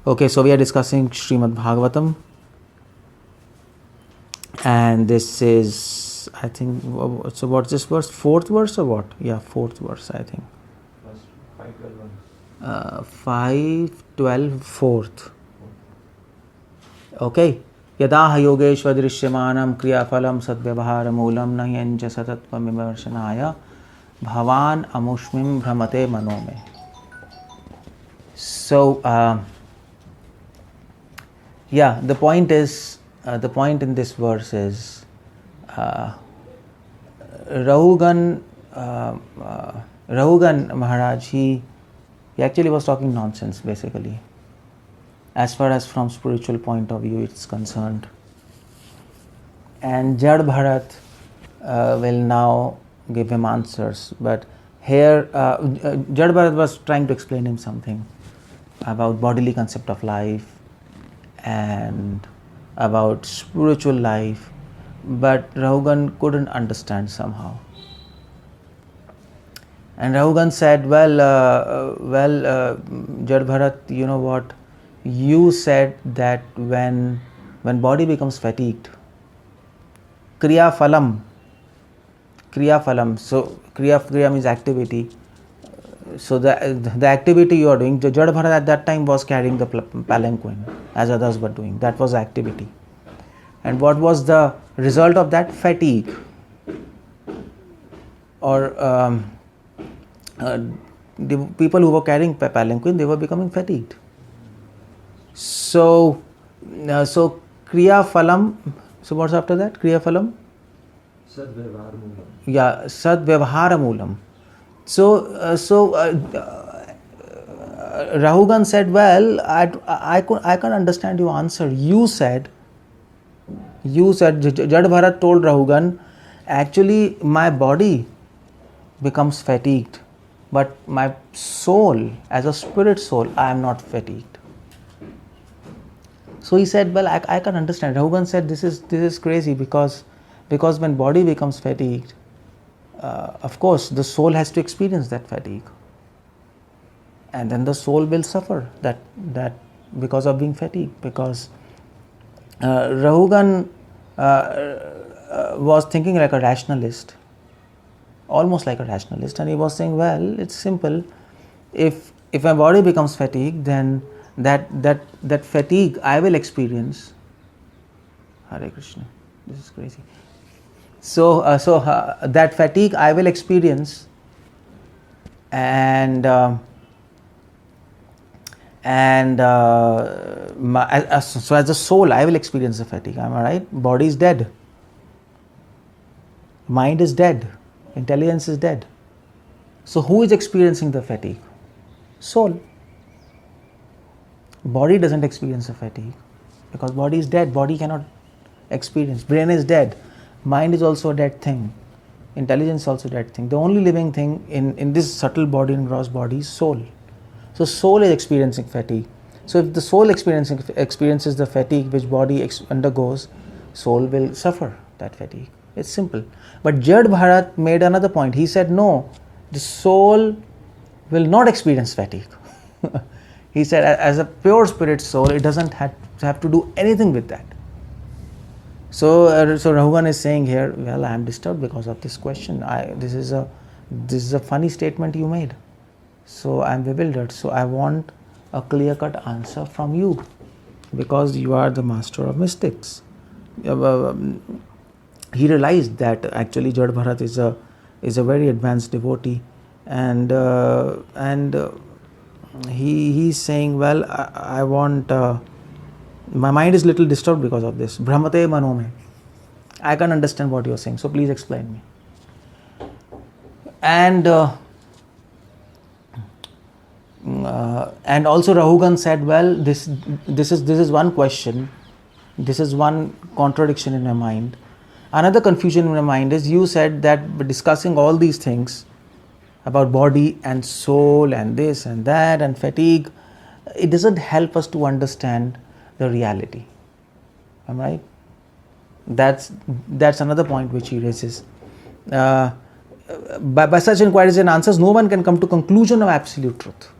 Okay, so we are discussing Shreema Bhagavatam, and this is, I think, so what's this verse? Fourth verse or what? Yeah, fourth verse, I think. 5:12, fourth. Okay. Yadaha yogeshva drisyamanam kriyafalam sadvyavaharamulam nahyanja satatvam bhavan amushmim bhramate manome. So, the point is, the point in this verse is Rahugan Maharaj, he actually was talking nonsense basically, as far as from spiritual point of view it's concerned. And 𝗪𝗲𝗪 will now give him answers, but here 𝗪𝗲𝗪 was trying to explain him something about bodily concept of life and about spiritual life, but Rahugan couldn't understand somehow. And Rahugan said, 𝗪𝗲𝗪, you know what? You said that when body becomes fatigued, kriya phalam, so kriya means activity. So the activity you are doing, 𝗪𝗲𝗪 at that time was carrying the palanquin as others were doing. That was activity. And what was the result of that? Fatigue. Or the people who were carrying palanquin, they were becoming fatigued. So kriya phalam. So what's after that? Kriya phalam? 𝗪𝗲𝗪. Yeah, 𝗪𝗲𝗪. So Rahugan said, I can understand your answer. You said 𝗪𝗲𝗪 told Rahugan, actually my body becomes fatigued, but my soul, as a spirit soul, I am not fatigued. So he said, I can understand. Rahugan said, this is crazy because when body becomes fatigued, of course the soul has to experience that fatigue, and then the soul will suffer that because of being fatigued. Because Rahugan was thinking like a rationalist, almost like a rationalist, and he was saying, it's simple. If my body becomes fatigued, then that fatigue I will experience. Hare Krishna, this is crazy. So that fatigue I will experience, and so as a soul I will experience the fatigue. Am I right? Body is dead, mind is dead, intelligence is dead. So who is experiencing the fatigue? Soul. Body doesn't experience the fatigue because body is dead. Body cannot experience. Brain is dead. Mind is also a dead thing. Intelligence is also a dead thing. The only living thing in this subtle body and gross body is soul. So soul is experiencing fatigue. So if the soul experiences the fatigue which body undergoes, soul will suffer that fatigue. It's simple. But 𝗪𝗲𝗪 made another point. He said, no, the soul will not experience fatigue. He said, as a pure spirit soul, it doesn't have to do anything with that. So Rahugan is saying here, I am disturbed because of this question. This is a funny statement you made. So I am bewildered. So I want a clear-cut answer from you, because you are the master of mystics. He realized that actually 𝗪𝗲𝗪 is a very advanced devotee, and he's saying, I want. My mind is little disturbed because of this. Bhramate manome. I can understand what you are saying, so please explain me. And also Rahugan said, this is one question, this is one contradiction in my mind. Another confusion in my mind is, you said that discussing all these things about body and soul and this and that and fatigue, it doesn't help us to understand the reality. Am I right? That's another point which he raises. By such inquiries and answers, no one can come to conclusion of absolute truth.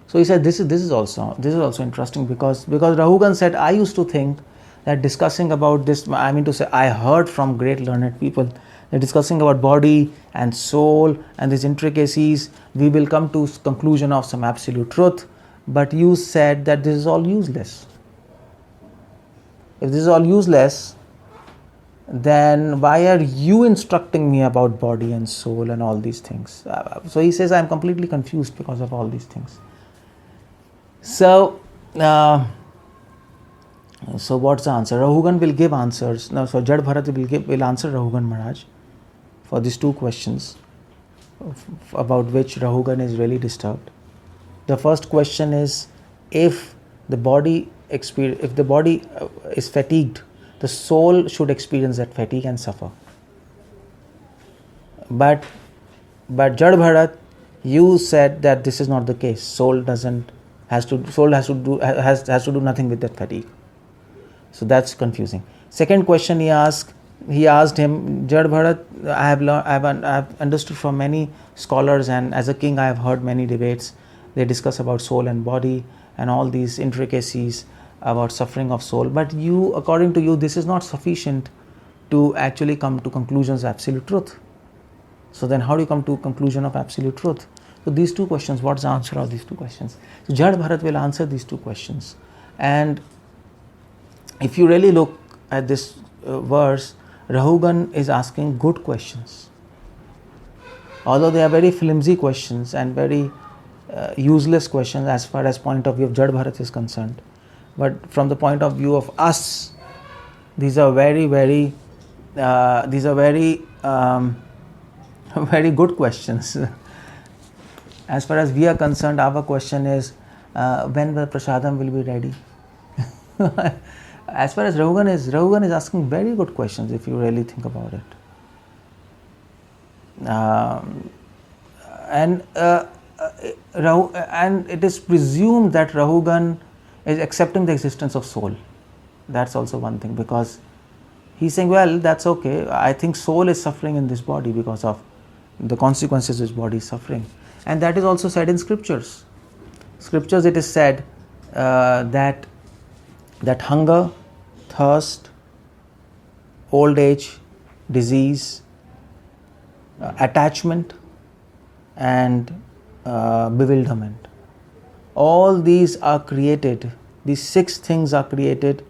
So he said this is also interesting because Rahugan said, I used to think that discussing about this, I mean to say, I heard from great learned people that discussing about body and soul and these intricacies, we will come to conclusion of some absolute truth. But you said that this is all useless. If this is all useless, then why are you instructing me about body and soul and all these things? So he says, I am completely confused because of all these things. So what's the answer? Rahugan will give answers. Now, so 𝗪𝗲𝗪 will answer Rahugan Maharaj for these two questions about which Rahugan is really disturbed. The first question is, if the body is fatigued, the soul should experience that fatigue and suffer. But 𝗪𝗲𝗪, you said that this is not the case. Soul has to do nothing with that fatigue. So that's confusing. Second question he asked him, 𝗪𝗲𝗪, I have understood from many scholars, and as a king I have heard many debates. They discuss about soul and body and all these intricacies about suffering of soul. But you, according to you, this is not sufficient to actually come to conclusions of absolute truth. So then how do you come to conclusion of absolute truth? So these two questions, what's the answer of these two questions? So 𝗪𝗲𝗪 will answer these two questions. And if you really look at this verse, Rahugan is asking good questions. Although they are very flimsy questions and very useless questions as far as point of view of 𝗪𝗲𝗪 is concerned. But from the point of view of us, these are very very good questions. As far as we are concerned, our question is, when the prasadam will be ready? As far as Rahugan is asking very good questions if you really think about it. And it is presumed that Rahugan is accepting the existence of soul. That's also one thing, because he's saying, well, that's okay. I think soul is suffering in this body because of the consequences this body is suffering. And that is also said in scriptures. Scriptures, it is said that hunger, thirst, old age, disease, attachment and bewilderment, all these are created, these 6 things are created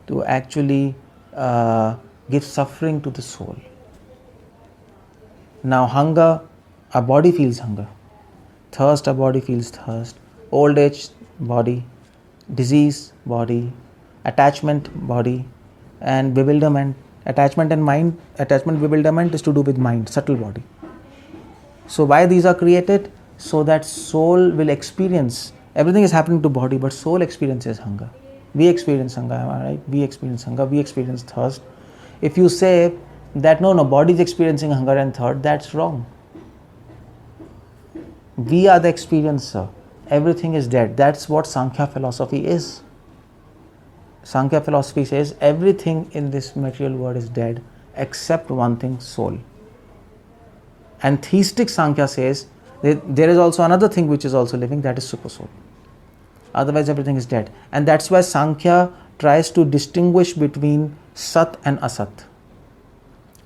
to actually give suffering to the soul. Now hunger, our body feels hunger. Thirst, our body feels thirst. Old age, body. Disease, body. Attachment, body. And bewilderment, attachment and mind. Attachment, bewilderment is to do with mind, subtle body. So why these are created? So that soul will experience, everything is happening to body, but soul experiences hunger. We experience hunger, am I right? We experience hunger, we experience thirst. If you say that no, body is experiencing hunger and thirst, that's wrong. We are the experiencer. Everything is dead. That's what Sankhya philosophy is. Sankhya philosophy says everything in this material world is dead except one thing, soul. And theistic Sankhya says there is also another thing which is also living, that is super soul. Otherwise everything is dead. And that's why Sankhya tries to distinguish between Sat and Asat.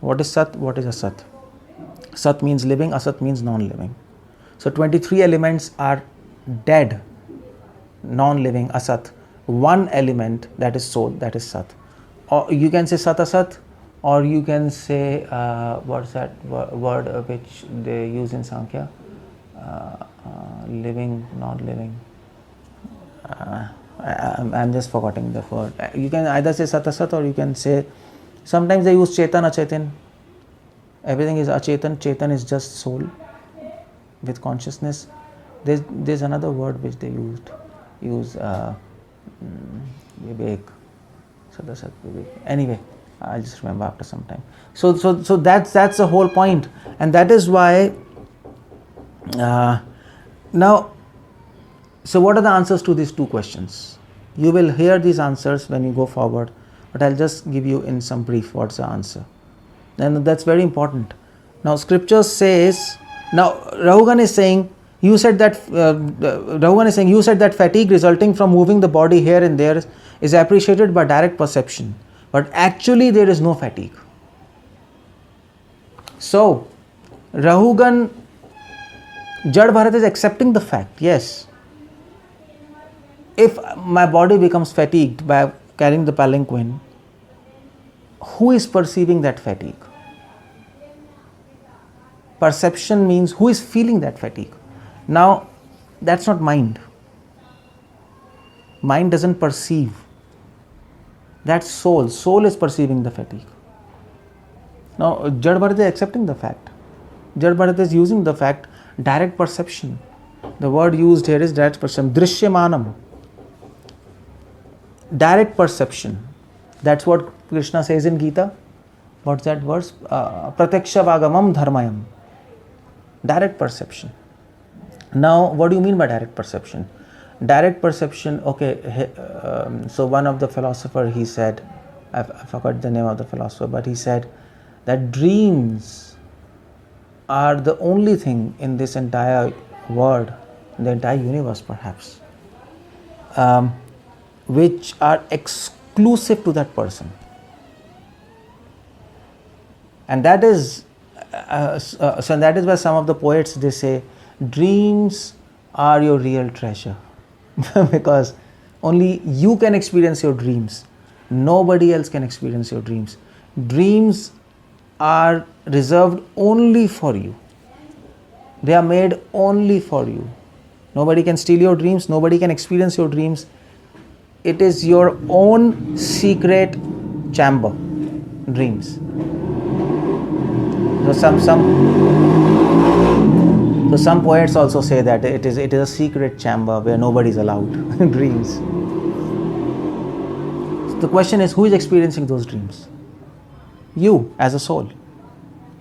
What is Sat? What is Asat? Sat means living, Asat means non-living. So 23 elements are dead, non-living, Asat. One element, that is soul, that is Sat. Or you can say Sat Asat, or you can say, what's that word which they use in Sankhya? Living, non-living. I'm just forgetting the word. You can either say Sat Asat, or you can say, sometimes they use Chetan, Achetan. Everything is Achetan, Chetan is just soul with consciousness. There's another word which they use Vivek, Sadasat Vivek. Anyway, I'll just remember after some time. So that's the whole point, and that is why now. So what are the answers to these two questions? You will hear these answers when you go forward, but I'll just give you in some brief what's the answer. And that's very important. Now scripture says, now Rahugan is saying You said that, Raghuvan is saying, you said that fatigue resulting from moving the body here and there is appreciated by direct perception. But actually there is no fatigue. So, Rahugan, Jad Bharat is accepting the fact, yes. If my body becomes fatigued by carrying the palanquin, who is perceiving that fatigue? Perception means who is feeling that fatigue. Now, that's not mind. Mind doesn't perceive. That's soul. Soul is perceiving the fatigue. Now, Jad Bharat is accepting the fact. Jad Bharat is using the fact, direct perception. The word used here is direct perception. Drishyamanam. Direct perception. That's what Krishna says in Gita. What's that verse? 𝗙𝗪𝗏𝗪𝗀𝗪𝗏 dharmayam. Direct perception. Now, what do you mean by direct perception? Direct perception, okay, so one of the philosopher, he said, I forgot the name of the philosopher, but he said that dreams are the only thing in this entire world, in the entire universe perhaps, which are exclusive to that person. And that is, so that is why some of the poets, they say, dreams are your real treasure. Because only you can experience your dreams. Nobody else can experience your dreams. Dreams are reserved only for you. They are made only for you. Nobody can steal your dreams. Nobody can experience your dreams. It is your own secret chamber. Dreams. So some poets also say that it is a secret chamber where nobody is allowed. Dreams. So the question is, who is experiencing those dreams? You, as a soul.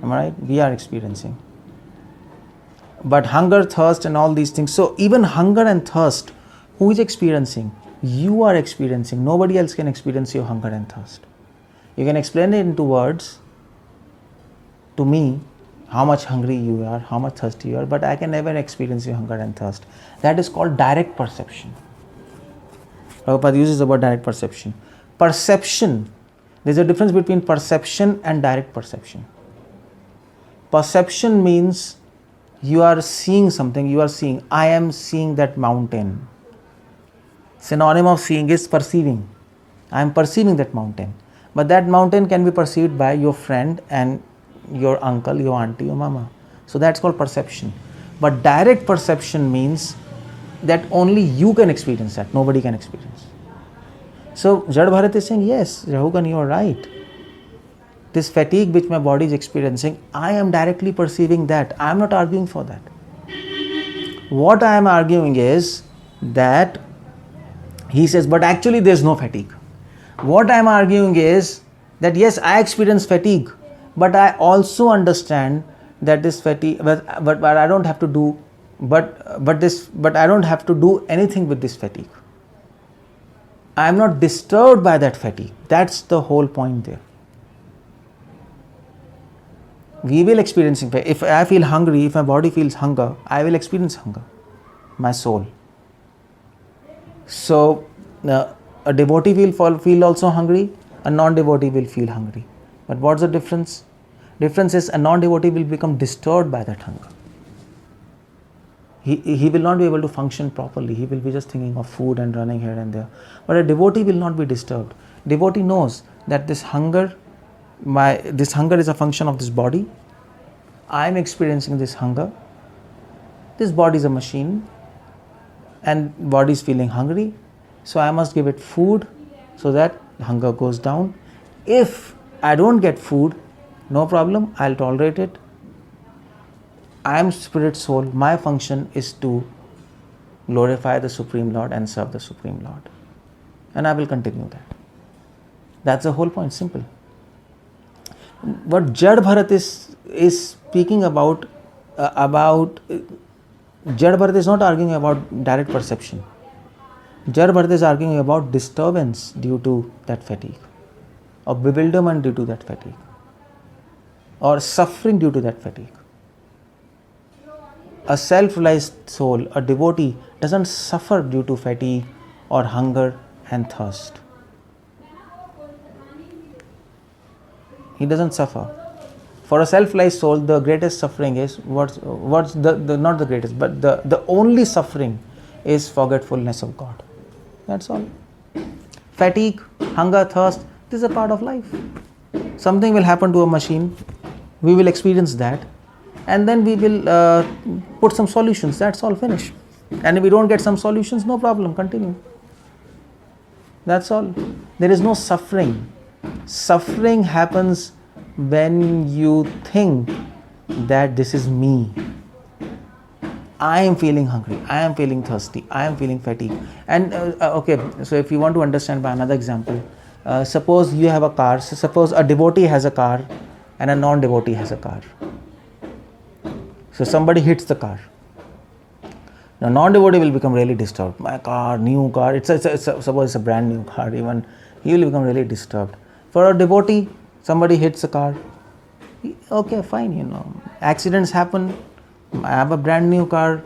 Am I right? We are experiencing. But hunger, thirst and all these things. So even hunger and thirst, who is experiencing? You are experiencing. Nobody else can experience your hunger and thirst. You can explain it into words to me, how much hungry you are, how much thirsty you are, but I can never experience your hunger and thirst. That is called direct perception. Prabhupada uses the word direct perception. Perception, there is a difference between perception and direct perception. Perception means you are seeing something, you are seeing, I am seeing that mountain. Synonym of seeing is perceiving. I am perceiving that mountain. But that mountain can be perceived by your friend and your uncle, your auntie, your mama. So that's called perception. But direct perception means that only you can experience that, nobody can experience. So Jad Bharat is saying, yes, Rahugan, you are right. This fatigue which my body is experiencing, I am directly perceiving that. I am not arguing for that. What I am arguing is that, he says, but actually there is no fatigue. What I am arguing is that yes, I experience fatigue, but I also understand that this fatigue, but I don't have to do, but I don't have to do anything with this fatigue. I am not disturbed by that fatigue. That's the whole point there. We will experiencing, if I feel hungry, if my body feels hunger, I will experience hunger, my soul. So a devotee will feel also hungry, a non-devotee will feel hungry. But what's the difference? Difference is a non-devotee will become disturbed by that hunger. He will not be able to function properly. He will be just thinking of food and running here and there. But a devotee will not be disturbed. Devotee knows that this hunger is a function of this body. I am experiencing this hunger. This body is a machine and body is feeling hungry. So I must give it food so that hunger goes down. If I don't get food, no problem, I'll tolerate it. I am spirit soul. My function is to glorify the Supreme Lord and serve the Supreme Lord. And I will continue that. That's the whole point, simple. What Jad Bharat is speaking about Jad Bharat is not arguing about direct perception. Jad Bharat is arguing about disturbance due to that fatigue, or bewilderment due to that fatigue, or suffering due to that fatigue. a self-realized soul, a devotee, doesn't suffer due to fatigue or hunger and thirst. He doesn't suffer. For a self-realized soul, the greatest suffering is what's the not the greatest, but the only suffering is forgetfulness of God. That's all. Fatigue, hunger, thirst, this is a part of life. Something will happen to a machine, we will experience that, and then we will put some solutions. That's all, finish. And if we don't get some solutions, no problem, continue. That's all. There is no suffering. Suffering happens when you think that this is me. I am feeling hungry, I am feeling thirsty, I am feeling fatigue. And okay, so if you want to understand by another example, suppose you have a car, so suppose a devotee has a car and a non-devotee has a car. So somebody hits the car. Now non-devotee will become really disturbed. My car, new car, suppose it's a brand new car, even he will become really disturbed. For a devotee, somebody hits a car. Okay, fine, accidents happen. I have a brand new car,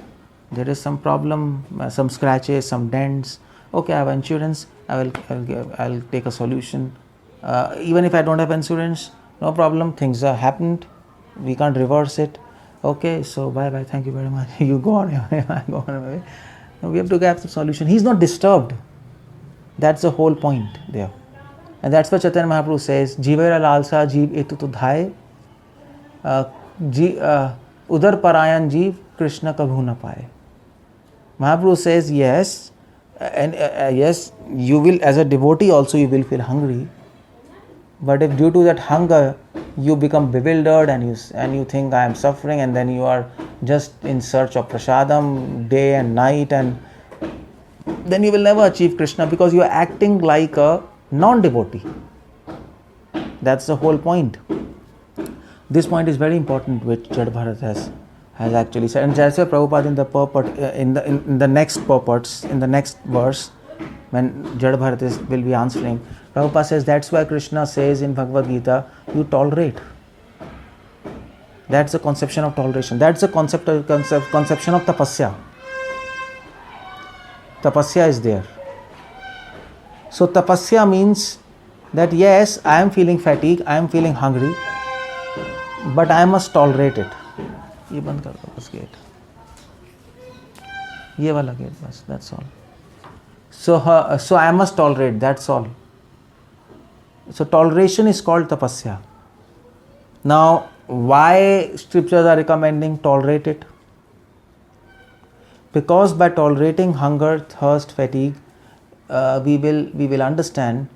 there is some problem, some scratches, some dents. Okay, I have insurance, I'll take a solution. Even if I don't have insurance, no problem, things have happened, we can't reverse it. Okay, so bye, thank you very much. You go on your way, I go on my way. Now we have to get the solution. He's not disturbed. That's the whole point there. And that's what Chaitanya Mahaprabhu says, Jivera lalsa jeev etu to dhai, udar parayan jeev Krishna kabhu na paye. Mahaprabhu says, yes, and yes, you will, as a devotee also you will feel hungry. But if due to that hunger you become bewildered and you think I am suffering, and then you are just in search of prasadam day and night, and then you will never achieve Krishna, because you are acting like a non-devotee. That's the whole point. This point is very important, which 𝗙𝗲𝗪 has actually said. And Jaisya Prabhupada in the purport, in the next purports, in the next verse, when 𝗙𝗲𝗪 will be answering, Prabhupada says that's why Krishna says in Bhagavad Gita, you tolerate. That's the conception of toleration. That's the conception of tapasya. Tapasya is there. So tapasya means that yes, I am feeling fatigue, I am feeling hungry, but I must tolerate it. ये बंद कर दो बस gate, ये वाला gate बस, that's all. So I must tolerate, that's all. So toleration is called tapasya. Now why scriptures are recommending tolerate it? Because by tolerating hunger, thirst, fatigue, we will understand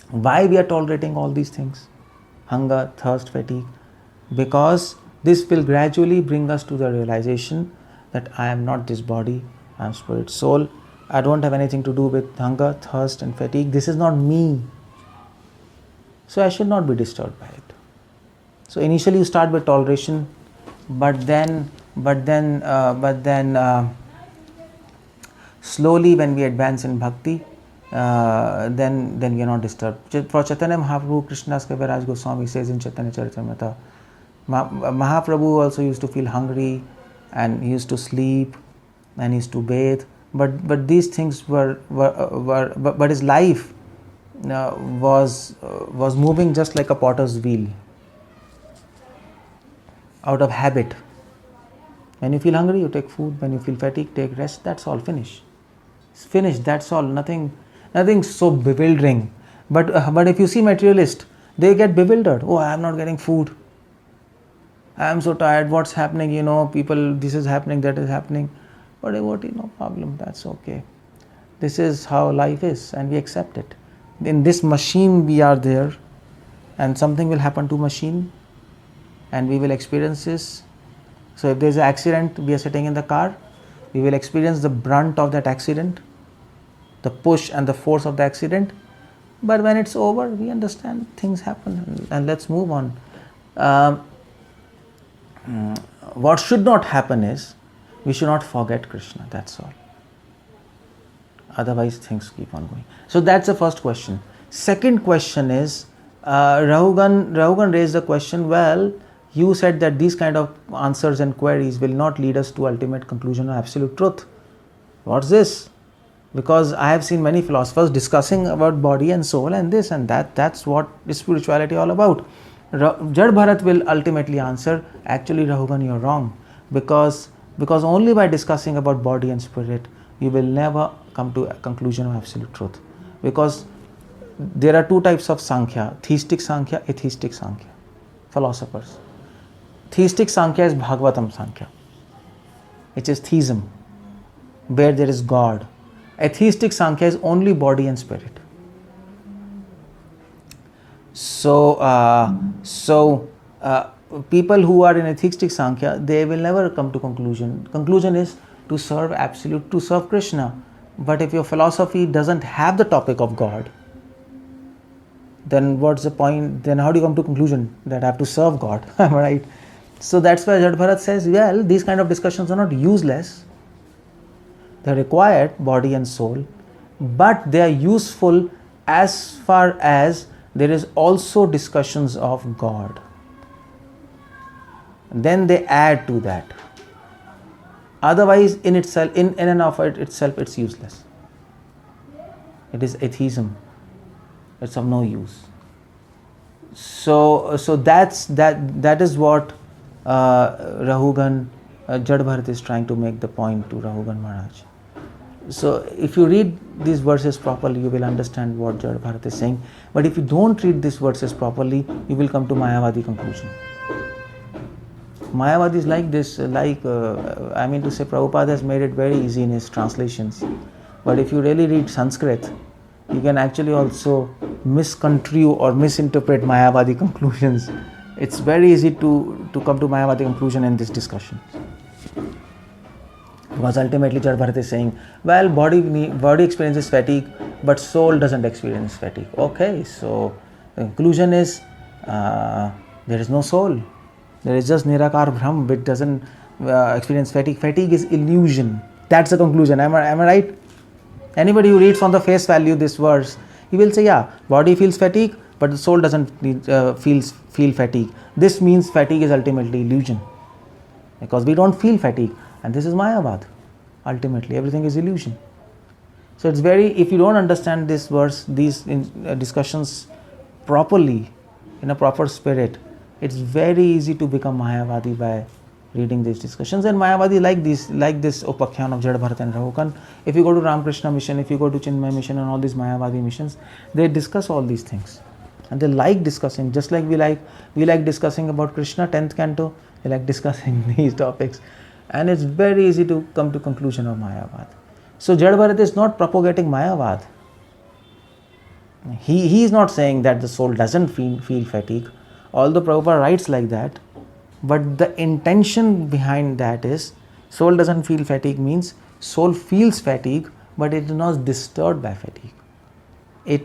why we are tolerating all these things, hunger, thirst, fatigue, because this will gradually bring us to the realization that I am not this body, I am spirit, soul, I don't have anything to do with hunger, thirst and fatigue, this is not me, so I should not be disturbed by it. So initially you start with toleration, but then slowly when we advance in bhakti, then we are not disturbed. For Chaitanya Mahaprabhu, Krishna's Kaviraj Goswami says in Chaitanya Charitamrita, Mahaprabhu also used to feel hungry, and he used to sleep, and he used to bathe, but these things but his life was moving just like a potter's wheel, out of habit. When you feel hungry, you take food. When you feel fatigue, take rest. That's all. Finish. It's finished. That's all. Nothing so bewildering. But if you see materialists, they get bewildered. Oh, I am not getting food. I am so tired. What's happening? People, this is happening, that is happening. But devotee, no problem. That's okay. This is how life is, and we accept it. In this machine, we are there, and something will happen to machine, and we will experience this. So if there is an accident, we are sitting in the car, we will experience the brunt of that accident, the push and the force of the accident. But when it's over, we understand things happen, and let's move on. What should not happen is, we should not forget Krishna, that's all. Otherwise things keep on going. So that's the first question. Second question is, Rahugan raised the question, well, You said that these kind of answers and queries will not lead us to ultimate conclusion or absolute truth. What's this? Because I have seen many philosophers discussing about body and soul and this and that. That's what is spirituality all about. 𝗪𝗲𝗪𝗃 will ultimately answer, actually Rahugan, you're wrong. Because only by discussing about body and spirit, you will never come to a conclusion of absolute truth. Because there are two types of Sankhya, theistic Sankhya, atheistic Sankhya, philosophers. Theistic Sankhya is Bhagavatam Sankhya, which is theism, where there is God. Atheistic Sankhya is only body and spirit. So people who are in atheistic Sankhya, they will never come to conclusion. Conclusion is to serve absolute, to serve Krishna. But if your philosophy doesn't have the topic of God, then what's the point? Then how do you come to conclusion that I have to serve God? Am I right? So that's why 𝗪𝗲𝗪𝗃 says, well, these kind of discussions are not useless. They are required, body and soul, but they are useful as far as there is also discussions of God. Then they add to that. Otherwise, in itself, in and of itself, it's useless. It is atheism. It's of no use. So that is what Rahugan 𝗪𝗲𝗪𝗃 is trying to make the point to Rahugan Maharaj. So if you read these verses properly, you will understand what 𝗪𝗲𝗪𝗃 is saying. But if you don't read these verses properly, you will come to Mayavadi conclusion. Mayavadi is like this, Prabhupada has made it very easy in his translations. But if you really read Sanskrit, you can actually also misconstrue or misinterpret Mayavadi conclusions. It's very easy to come to Mayavadi conclusion in this discussion. Because ultimately 𝗪𝗲𝗪𝗃 is saying, well, body experiences fatigue, but soul doesn't experience fatigue. Okay, so the conclusion is there is no soul. There is just Nirakar Brahm, which doesn't experience fatigue. Fatigue is illusion. That's the conclusion. Am I right? Anybody who reads on the face value this verse, he will say, yeah, body feels fatigue, but the soul doesn't feel fatigue. This means fatigue is ultimately illusion. Because we don't feel fatigue. And this is Mayavad. Ultimately, everything is illusion. So it's if you don't understand this verse, these discussions properly, in a proper spirit, it's very easy to become Mayavadi by reading these discussions. And Mayavadi like this Upakhyan of 𝗪𝗲𝗪𝗃 and Rahugan. If you go to Ramakrishna mission, if you go to Chinmay mission and all these Mayavadi missions, they discuss all these things. And they like discussing, just like we like discussing about Krishna, 10th canto, they like discussing these topics. And it's very easy to come to conclusion of Mayavad. So 𝗪𝗲𝗪𝗃 is not propagating Mayavad. He is not saying that the soul doesn't feel fatigue. Although Prabhupada writes like that, but the intention behind that is soul doesn't feel fatigue means soul feels fatigue, but it is not disturbed by fatigue. It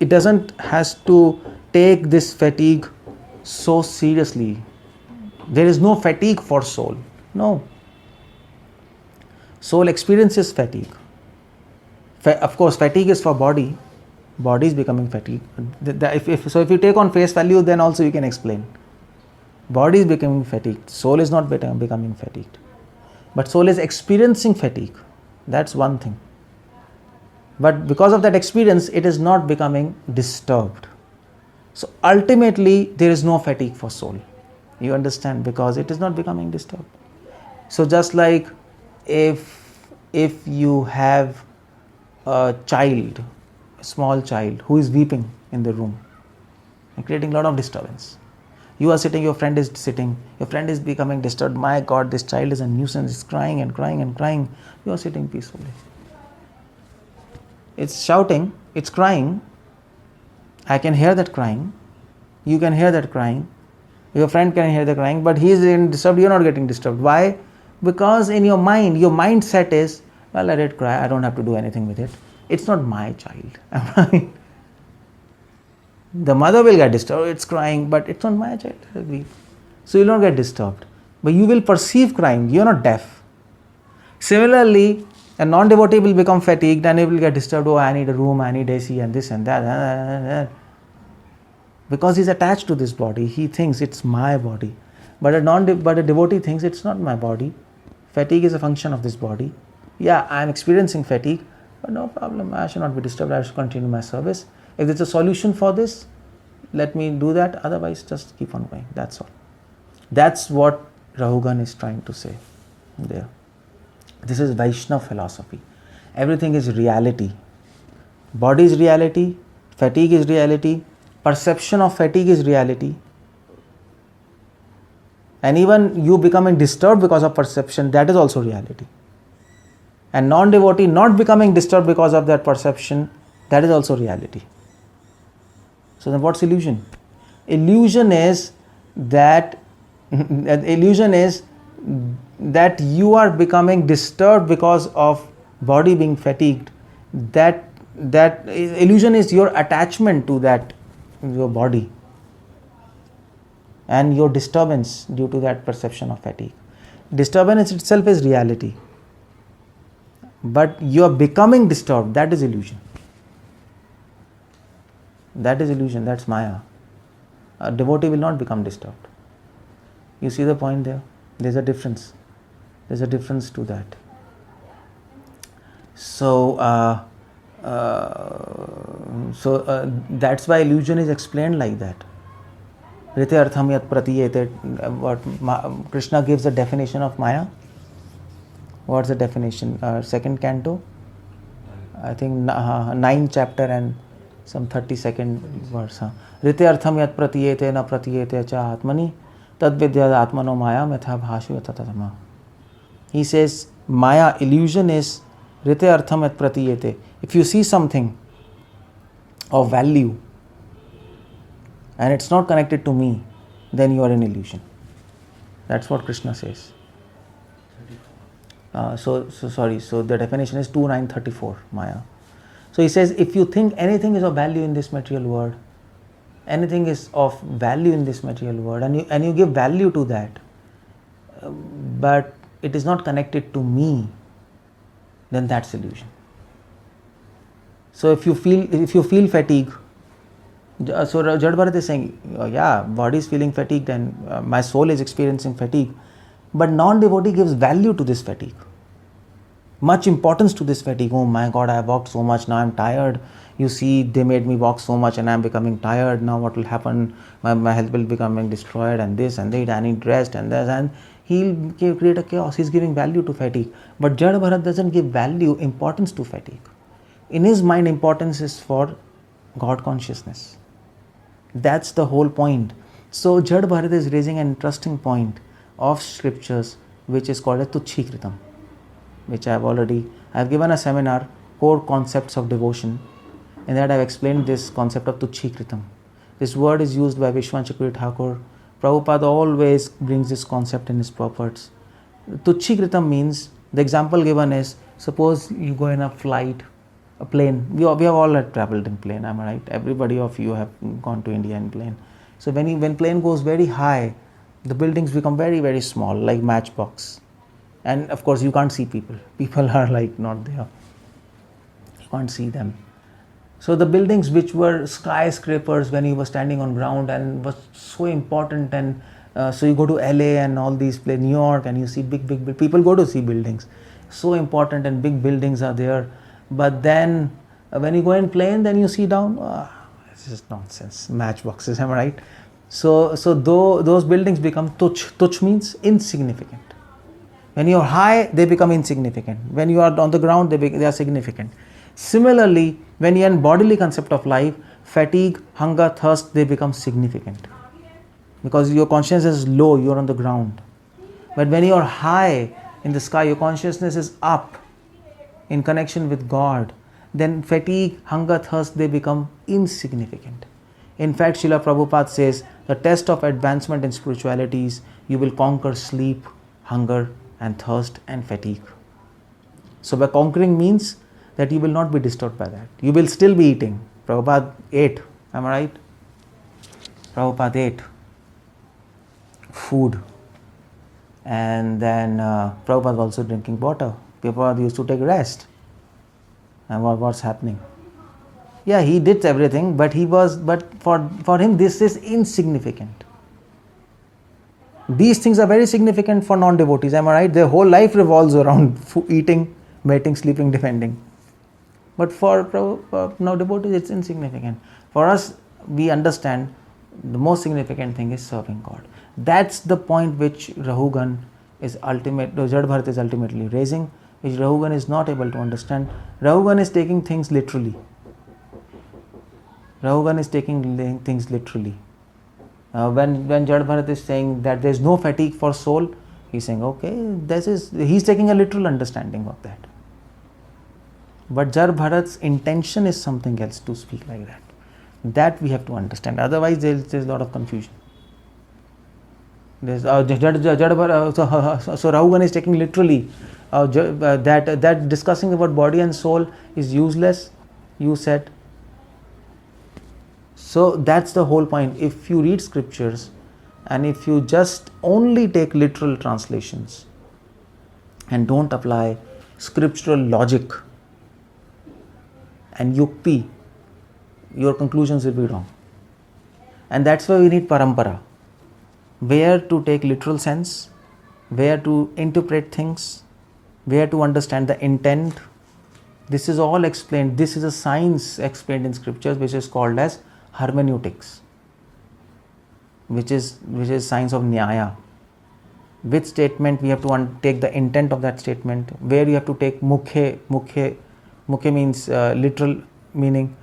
doesn't has to take this fatigue so seriously. There is no fatigue for soul. No. Soul experiences fatigue. Of course, fatigue is for body. Body is becoming fatigued. If you take on face value, then also you can explain. Body is becoming fatigued. Soul is not becoming fatigued. But soul is experiencing fatigue. That's one thing. But because of that experience, it is not becoming disturbed. So ultimately, there is no fatigue for soul. You understand? Because it is not becoming disturbed. So just like if you have a child, a small child who is weeping in the room and creating a lot of disturbance. You are sitting, your friend is sitting, your friend is becoming disturbed. My God, this child is a nuisance, it's crying and crying and crying. You are sitting peacefully. It's shouting, it's crying. I can hear that crying. You can hear that crying. Your friend can hear the crying, but he is getting disturbed, you are not getting disturbed. Why? Because in your mindset is, well, let it cry, I don't have to do anything with it. It's not my child. Right? The mother will get disturbed, it's crying, but it's not my child. So you will not get disturbed. But you will perceive crying, you are not deaf. Similarly, a non-devotee will become fatigued and he will get disturbed. Oh, I need a room, I need AC and this and that. Because he's attached to this body, he thinks it's my body. But a devotee thinks it's not my body. Fatigue is a function of this body. Yeah, I am experiencing fatigue, but no problem. I should not be disturbed. I should continue my service. If there's a solution for this, let me do that. Otherwise, just keep on going. That's all. That's what Rahugan is trying to say there. This is Vaishnava philosophy. Everything is reality. Body is reality. Fatigue is reality. Perception of fatigue is reality. And even you becoming disturbed because of perception, that is also reality. And non-devotee not becoming disturbed because of that perception, that is also reality. So then what's illusion? Illusion is that you are becoming disturbed because of body being fatigued. That illusion is your attachment to that, your body, and your disturbance due to that perception of fatigue. Disturbance itself is reality, but you are becoming disturbed. That is illusion. That is illusion. That's Maya. A devotee will not become disturbed. You see the point there? There's a difference. There's a difference to that. So that's why illusion is explained like that. 𝗪𝗲𝗪𝗀𝗪𝗔 pratiyete. What Krishna gives the definition of Maya. What's the definition? Second canto, I think 9th chapter and some 32nd verse. 𝗪𝗲𝗪𝗀𝗪𝗀 pratiyete na pratiyete cha atmani tadvidyad atmano maya metha bhashu tatatama. He says Maya, illusion is 𝗪𝗲𝗪𝗀𝗪𝗀 pratiyete. If you see something of value and it's not connected to me, then you are in illusion. That's what Krishna says. So the definition is 2.9.34 Maya. So he says, if you think anything is of value in this material world, anything is of value in this material world, and you give value to that, but it is not connected to me, then that's illusion. So if you feel fatigue, so Jad Bharat is saying, yeah, body is feeling fatigued and my soul is experiencing fatigue, but non-devotee gives value to this fatigue, much importance to this fatigue. Oh my God, I have walked so much, now I am tired. You see, they made me walk so much and I am becoming tired. Now what will happen? My health will becoming destroyed, and this and that, I need rest and this, and he'll create a chaos. He's giving value to fatigue. But Jad Bharat doesn't give value, importance to fatigue. In his mind, importance is for God consciousness. That's the whole point. So Jad Bharat is raising an interesting point of scriptures, which is called a Tucci Rhythm, which I have given a seminar, Core Concepts of Devotion. In that I have explained this concept of Tucci Rhythm. This word is used by Vishwanchakri Thakur. Prabhupada always brings this concept in his purports. Tucci Rhythm means, the example given is, suppose you go in a flight, a plane. We have all traveled in plane, am I right? Everybody of you have gone to India in plane. So when plane goes very high, the buildings become very, very small, like matchbox. And of course you can't see people. People are like not there. You can't see them. So the buildings which were skyscrapers when you were standing on ground and was so important, and so you go to LA and all these places, New York, and you see big people go to see buildings. So important and big buildings are there. But then when you go in plane, then you see down, this is nonsense, matchboxes, am I right? So those buildings become tuch. Tuch means insignificant. When you are high, they become insignificant. When you are on the ground, they are significant. Similarly, when you are in bodily concept of life, fatigue, hunger, thirst, they become significant. Because your consciousness is low, you are on the ground. But when you are high in the sky, your consciousness is up in connection with God, then fatigue, hunger, thirst, they become insignificant. In fact, Srila Prabhupada says, the test of advancement in spirituality is you will conquer sleep, hunger and thirst and fatigue. So by conquering means that you will not be disturbed by that. You will still be eating. Prabhupada ate, am I right? Prabhupada ate food, and then Prabhupada was also drinking water. Prabhupada used to take rest. And what's happening? Yeah, he did everything, but for him this is insignificant. These things are very significant for non-devotees, am I right? Their whole life revolves around eating, mating, sleeping, defending. But for no devotees, it's insignificant. For us, we understand the most significant thing is serving God. That's the point which Rahugan is 𝗪𝗲 is ultimately raising, which Rahugan is not able to understand. Rahugan is taking things literally. Rahugan is taking things literally. When 𝗪𝗲 is saying that there is no fatigue for soul, he's saying, okay, he's taking a literal understanding of that. But 𝗪𝗲's intention is something else to speak like that. That we have to understand. Otherwise, there's a lot of confusion. So Rahugan is taking literally that discussing about body and soul is useless, you said. So that's the whole point. If you read scriptures and if you just only take literal translations and don't apply scriptural logic and yukti, your conclusions will be wrong. And that's why we need parampara. Where to take literal sense, where to interpret things, where to understand the intent. This is all explained. This is a science explained in scriptures which is called as hermeneutics, which is science of 𝗎. Which statement we have to take the intent of that statement, where you have to take mukhe means literal meaning,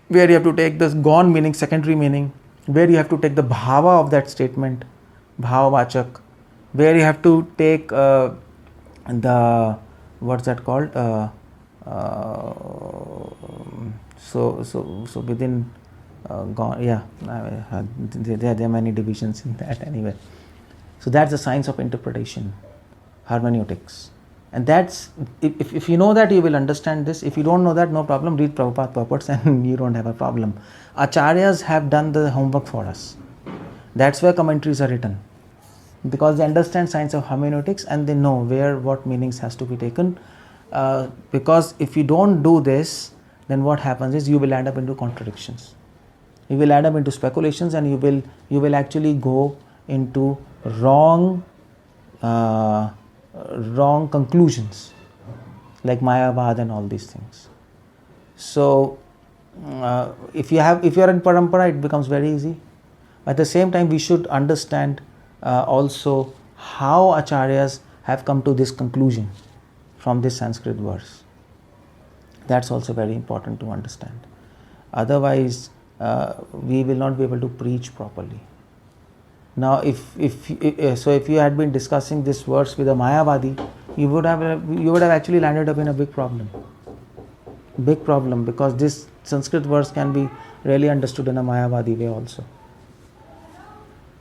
where you have to take this 𝗀 meaning, secondary meaning, where you have to take the bhava of that statement, bhavavachak, where you have to take the, what's that called, so within there are many divisions in that anyway. So that's the science of interpretation, hermeneutics. And that's, if you know that, you will understand this. If you don't know that, no problem, read Prabhupada purports and you don't have a problem. Acharyas have done the homework for us. That's where commentaries are written. Because they understand science of hermeneutics and they know what meanings has to be taken. Because if you don't do this, then what happens is you will end up into contradictions. You will end up into speculations and you will actually go into wrong conclusions, like Mayavad and all these things. So if you are in parampara, it becomes very easy. At the same time, we should understand also how acharyas have come to this conclusion from this Sanskrit verse. That's also very important to understand. Otherwise, we will not be able to preach properly. Now, if you had been discussing this verse with a Mayavadi, you would have actually landed up in a big problem, because this Sanskrit verse can be really understood in a Mayavadi way also.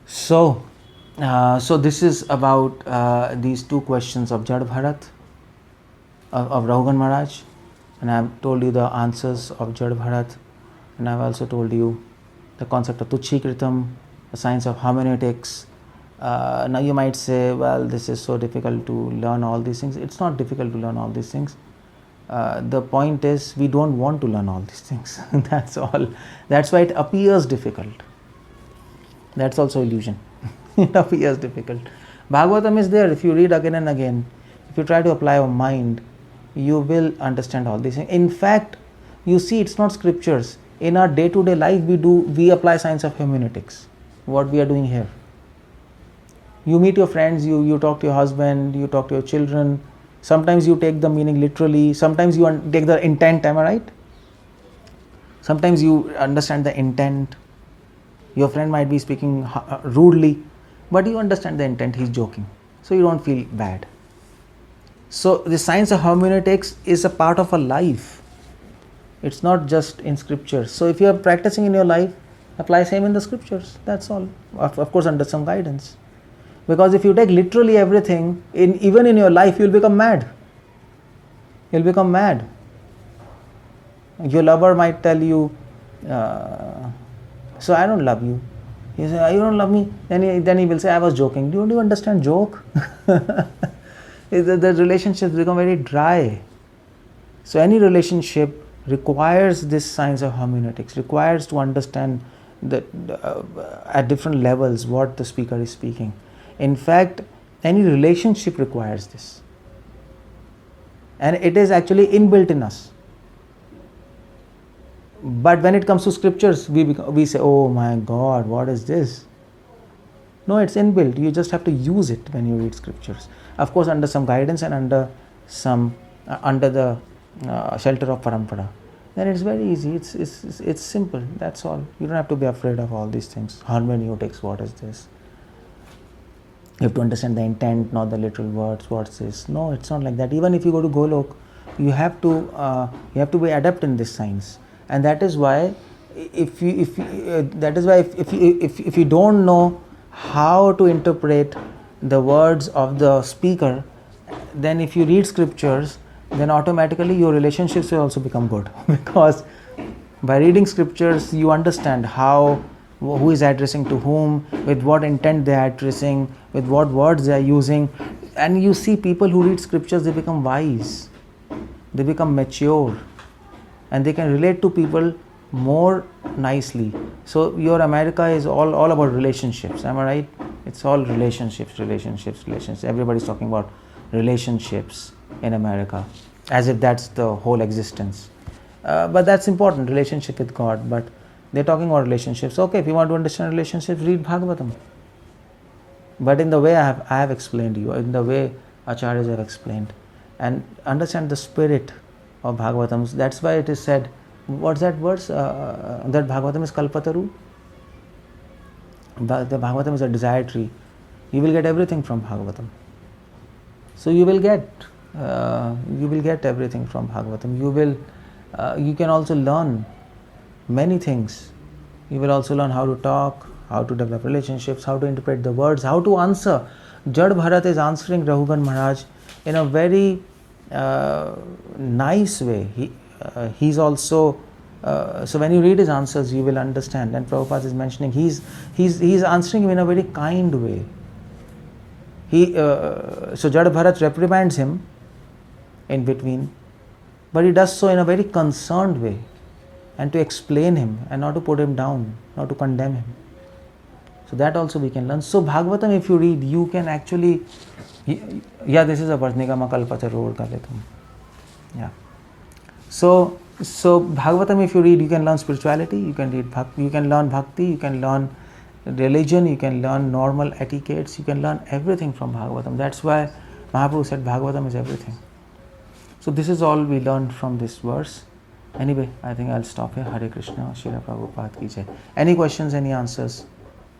So this is about these two questions of 𝗪𝗲, of Rahugan Maharaj, and I have told you the answers of 𝗪𝗲, and I have also told you the concept of Tucci Rhythm, the science of hermeneutics. Now you might say, well, this is so difficult to learn all these things. It's not difficult to learn all these things. The point is, we don't want to learn all these things. That's all. That's why it appears difficult. That's also illusion. It appears difficult. Bhagavatam is there. If you read again and again, if you try to apply your mind, you will understand all these things. In fact, you see, it's not scriptures. In our day-to-day life, we apply science of hermeneutics. What we are doing here. You meet your friends, you talk to your husband, you talk to your children. Sometimes you take the meaning literally. Sometimes you take the intent. Am I right? Sometimes you understand the intent. Your friend might be speaking rudely, but you understand the intent. He's joking, so you don't feel bad. So the science of hermeneutics is a part of a life. It's not just in scriptures. So if you are practicing in your life, apply same in the scriptures. That's all. Of course, under some guidance. Because if you take literally everything, even in your life, you'll become mad. You'll become mad. Your lover might tell you, so I don't love you. You say, you don't love me? Then he will say, I was joking. Don't you understand joke? The relationships become very dry. So any relationship requires this science of hermeneutics, requires to understand at different levels what the speaker is speaking. In fact, any relationship requires this. And it is actually inbuilt in us. But when it comes to scriptures, we say, oh my God, what is this? No, it's inbuilt. You just have to use it when you read scriptures. Of course, under some guidance and under the shelter of parampara. Then it's very easy. It's simple. That's all. You don't have to be afraid of all these things. Hermeneutics, what is this? You have to understand the intent, not the literal words. What's this? No, it's not like that. Even if you go to Golok, you have to be adept in this science. And that is why, if you don't know how to interpret the words of the speaker, then if you read scriptures, then automatically your relationships will also become good. Because by reading scriptures, you understand who is addressing to whom, with what intent they are addressing, with what words they are using. And you see people who read scriptures, they become wise, they become mature, and they can relate to people more nicely. So your America is all about relationships, am I right? It's all relationships. Everybody's talking about relationships in America, as if that's the whole existence. But that's important, relationship with God. But they're talking about relationships. Okay, if you want to understand relationships, read Bhagavatam. But in the way I have explained you, in the way Acharyas have explained, and understand the spirit of Bhagavatam. That's why it is said, what's that verse? That Bhagavatam is 𝗙𝗲𝗪. The Bhagavatam is a desire tree. You will get everything from Bhagavatam. So you will get everything from Bhagavatam. You can also learn many things. You will also learn how to talk, how to develop relationships, how to interpret the words, how to answer. 𝗪𝗲𝗪 is answering Raghugan Maharaj in a very nice way. He's also so when you read his answers, you will understand. And Prabhupada is mentioning he's answering him in a very kind way. So 𝗪𝗲𝗪 reprimands him in between, but he does so in a very concerned way, and to explain him and not to put him down, not to condemn him. So that also we can learn. So Bhagavatam, if you read, you can actually, this is a verse, Nigama kalpataru kaletum. Yeah. So Bhagavatam, if you read, you can learn spirituality, you can read bhakti, you can learn bhakti, you can learn religion, you can learn normal etiquettes, you can learn everything from Bhagavatam. That's why Mahaprabhu said Bhagavatam is everything. So this is all we learned from this verse. Anyway, I think I'll stop here. Hare Krishna, 𝗙cie 𝗹𝗹𝗀𝗀. Any questions, any answers?